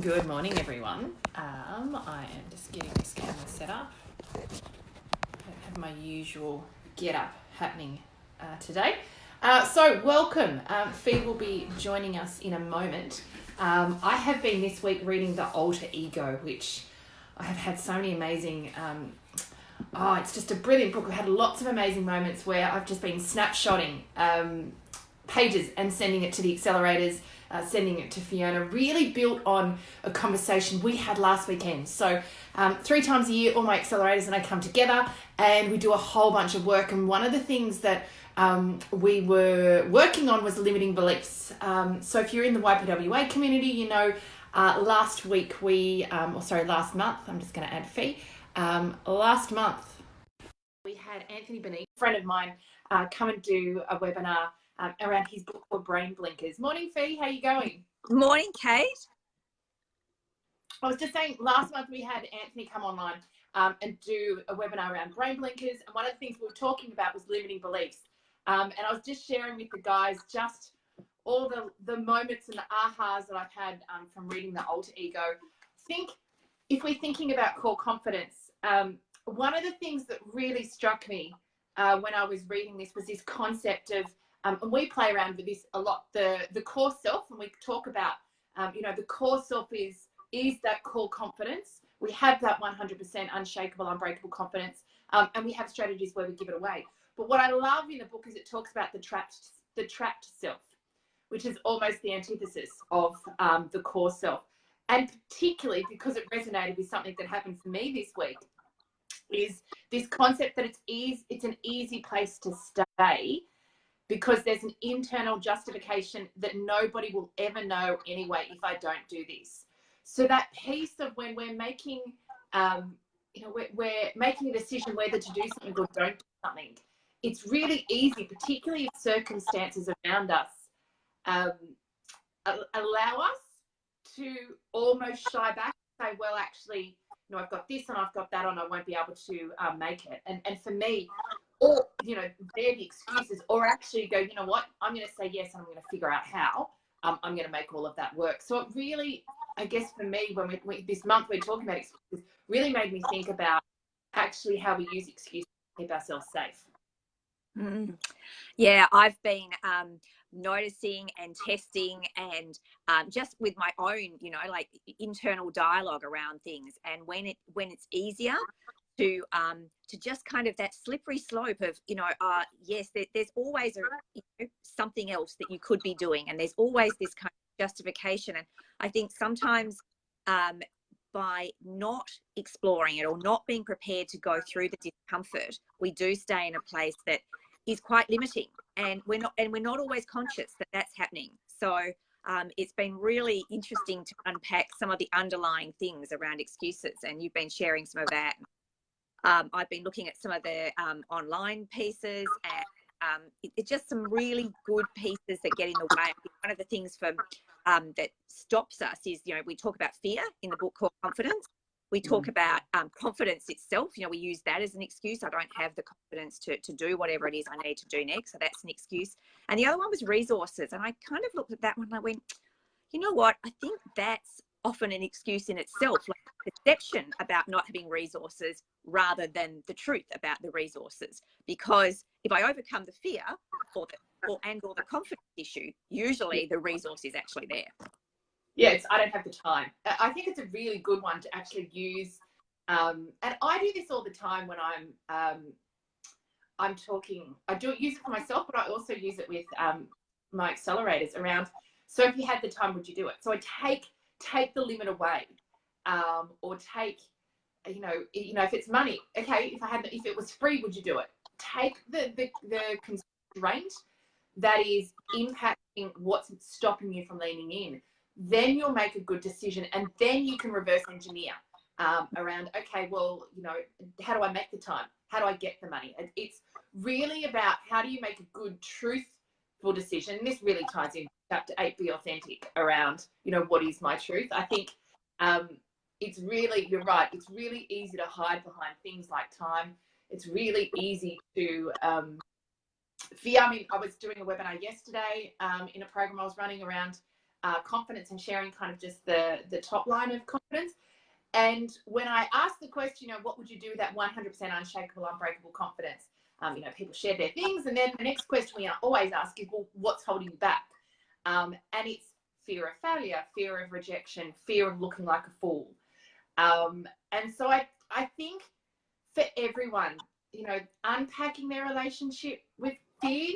Good morning, everyone. I am just getting this camera set up. I don't have my usual get up happening today. So welcome. Fee will be joining us in a moment. I have been this week reading The Alter Ego, which I have had so many amazing... it's just a brilliant book. I've had lots of amazing moments where I've just been snapshotting pages and sending it to the Accelerators, sending it to Fiona, really built on a conversation we had last weekend. So 3 times a year, all my Accelerators and I come together and we do a whole bunch of work. And one of the things that we were working on was limiting beliefs. So if you're in the YPWA community, you know, last month, I'm just going to add Fee. Last month, we had Anthony Benite, a friend of mine, come and do a webinar around his book called Brain Blinkers. Morning, Fee. How you going? Morning, Kate. I was just saying, last month we had Anthony come online and do a webinar around brain blinkers. And one of the things we were talking about was limiting beliefs. And I was just sharing with the guys just all the moments and the ahas that I've had from reading The Alter Ego. I think if we're thinking about core confidence, one of the things that really struck me when I was reading this was this concept of, and we play around with this a lot, the core self, and we talk about, the core self is that core confidence. We have that 100% unshakable, unbreakable confidence, and we have strategies where we give it away. But what I love in the book is it talks about the trapped self, which is almost the antithesis of the core self. And particularly because it resonated with something that happened for me this week, is this concept that it's an easy place to stay because there's an internal justification that nobody will ever know anyway if I don't do this. So that piece of when we're making, we're making a decision whether to do something or don't do something, it's really easy, particularly if circumstances around us allow us to almost shy back and say, well, actually, I've got this and I've got that and I won't be able to make it. And for me, or, they're the excuses, or actually go, you know what, I'm going to say yes and I'm going to figure out how I'm going to make all of that work. So it really, I guess for me, when we this month we're talking about excuses, really made me think about actually how we use excuses to keep ourselves safe. Yeah, I've been noticing and testing and just with my own, internal dialogue around things. And when it's easier to just kind of that slippery slope of, yes, there's always something else that you could be doing, and there's always this kind of justification. And I think sometimes by not exploring it or not being prepared to go through the discomfort, we do stay in a place that is quite limiting, and we're not always conscious that that's happening. So it's been really interesting to unpack some of the underlying things around excuses, and you've been sharing some of that. I've been looking at some of the online pieces, and it's just some really good pieces that get in the way. I think one of the things that stops us is, we talk about fear in the book called Confidence. We talk about confidence itself. We use that as an excuse. I don't have the confidence to do whatever it is I need to do next. So that's an excuse. And the other one was resources. And I kind of looked at that one and I went, you know what? I think that's often an excuse in itself, like perception about not having resources rather than the truth about the resources. Because if I overcome the fear or the confidence issue, usually the resource is actually there. Yeah, I don't have the time. I think it's a really good one to actually use. And I do this all the time when I'm talking. I do use it for myself, but I also use it with my accelerators around. So if you had the time, would you do it? So I take the limit away, or take, if it's money, okay. If it was free, would you do it? Take the constraint that is impacting what's stopping you from leaning in. Then you'll make a good decision, and then you can reverse engineer around, okay, well, how do I make the time? How do I get the money? It's really about how do you make a good, truthful decision. And this really ties in chapter 8, Be Authentic, around, what is my truth? I think it's really, you're right, it's really easy to hide behind things like time. It's really easy to fear. I mean, I was doing a webinar yesterday in a program I was running around confidence and sharing kind of just the top line of confidence. And when I asked the question, what would you do with that 100% unshakable, unbreakable confidence? People share their things. And then the next question we always ask is, well, what's holding you back? And it's fear of failure, fear of rejection, fear of looking like a fool. And so I think for everyone, unpacking their relationship with fear,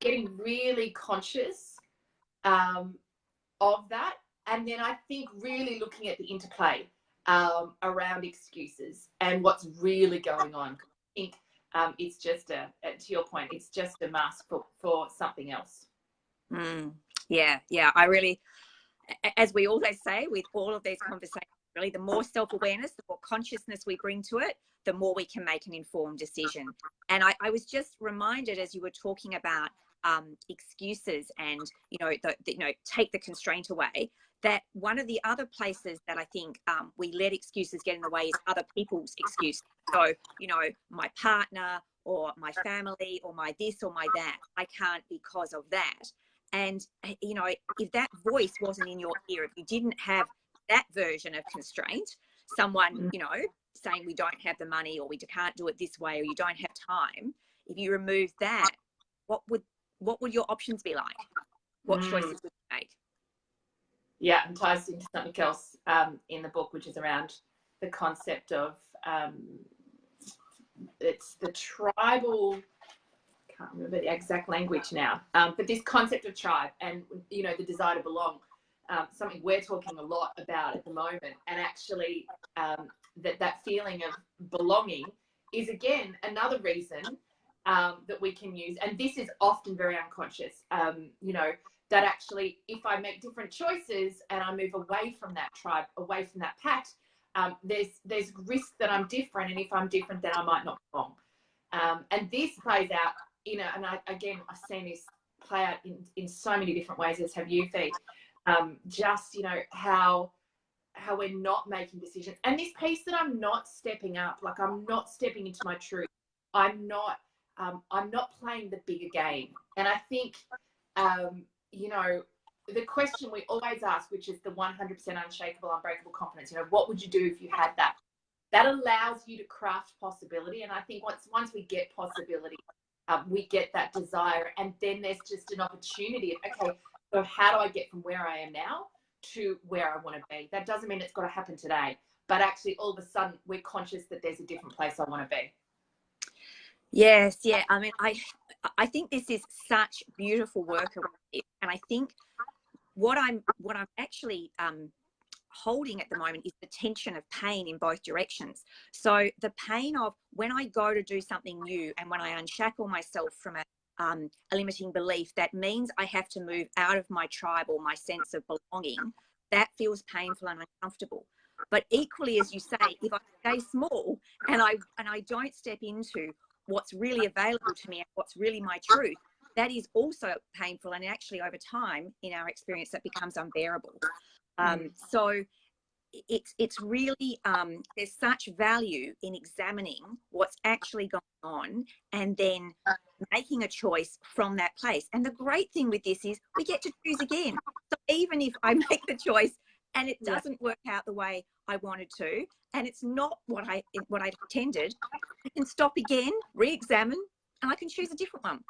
getting really conscious of that. And then I think really looking at the interplay around excuses and what's really going on. I think it's just to your point, it's just a mask for something else. Yeah. I really, as we always say with all of these conversations, really, the more self-awareness, the more consciousness we bring to it, the more we can make an informed decision. And I was just reminded as you were talking about excuses and, take the constraint away, that one of the other places that I think we let excuses get in the way is other people's excuses. So, my partner or my family or my this or my that, I can't because of that. And, if that voice wasn't in your ear, if you didn't have that version of constraint, someone, saying we don't have the money or we can't do it this way or you don't have time, if you remove that, what would your options be like? What choices would you make? Yeah, and ties into something else in the book, which is around the concept of it's the tribal, can't remember the exact language now, but this concept of tribe and, the desire to belong, something we're talking a lot about at the moment. And actually that feeling of belonging is, again, another reason that we can use. And this is often very unconscious, that actually if I make different choices and I move away from that tribe, away from that pact, there's risk that I'm different. And if I'm different, then I might not belong. And this plays out, and I've seen this play out in so many different ways, as have you, Fee. How we're not making decisions. And this piece that I'm not stepping up, like I'm not stepping into my truth. I'm not playing the bigger game. And I think, the question we always ask, which is the 100% unshakable, unbreakable confidence, what would you do if you had that? That allows you to craft possibility. And I think once we get possibility, we get that desire. And then there's just an opportunity of, okay, so how do I get from where I am now to where I want to be? That doesn't mean it's got to happen today, but actually all of a sudden we're conscious that there's a different place I want to be. Yes, yeah. I mean, I think this is such beautiful work around it, and I think what I'm actually holding at the moment is the tension of pain in both directions. So the pain of when I go to do something new and when I unshackle myself from a limiting belief that means I have to move out of my tribe or my sense of belonging, that feels painful and uncomfortable. But equally, as you say, if I stay small and I don't step into what's really available to me and what's really my truth, that is also painful, and actually over time in our experience that becomes unbearable. So it's really there's such value in examining what's actually going on and then making a choice from that place. And the great thing with this is we get to choose again. So even if I make the choice and it doesn't work out the way I wanted to, and it's not what I intended, I can stop again, re-examine, and I can choose a different one.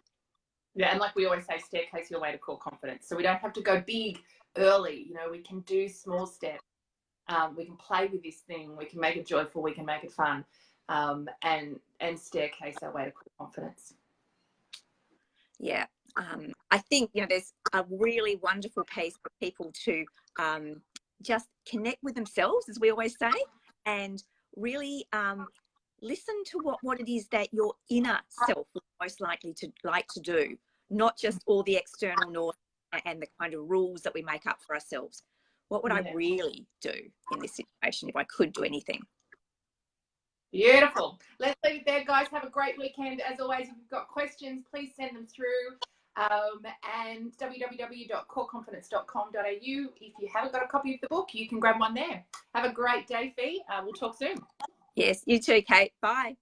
Yeah, and like we always say, staircase your way to core confidence. So we don't have to go big early. We can do small steps. We can play with this thing. We can make it joyful. We can make it fun, and staircase our way to core confidence. Yeah, I think there's a really wonderful piece for people to just connect with themselves, as we always say, and really listen to what it is that your inner self is most likely to like to do, not just all the external norms and the kind of rules that we make up for ourselves. What would I really do in this situation if I could do anything? Beautiful. Let's leave it there, guys. Have a great weekend. As always, if you've got questions, please send them through. And www.coreconfidence.com.au. If you haven't got a copy of the book, you can grab one there. Have a great day, Fee. We'll talk soon. Yes, you too, Kate. Bye.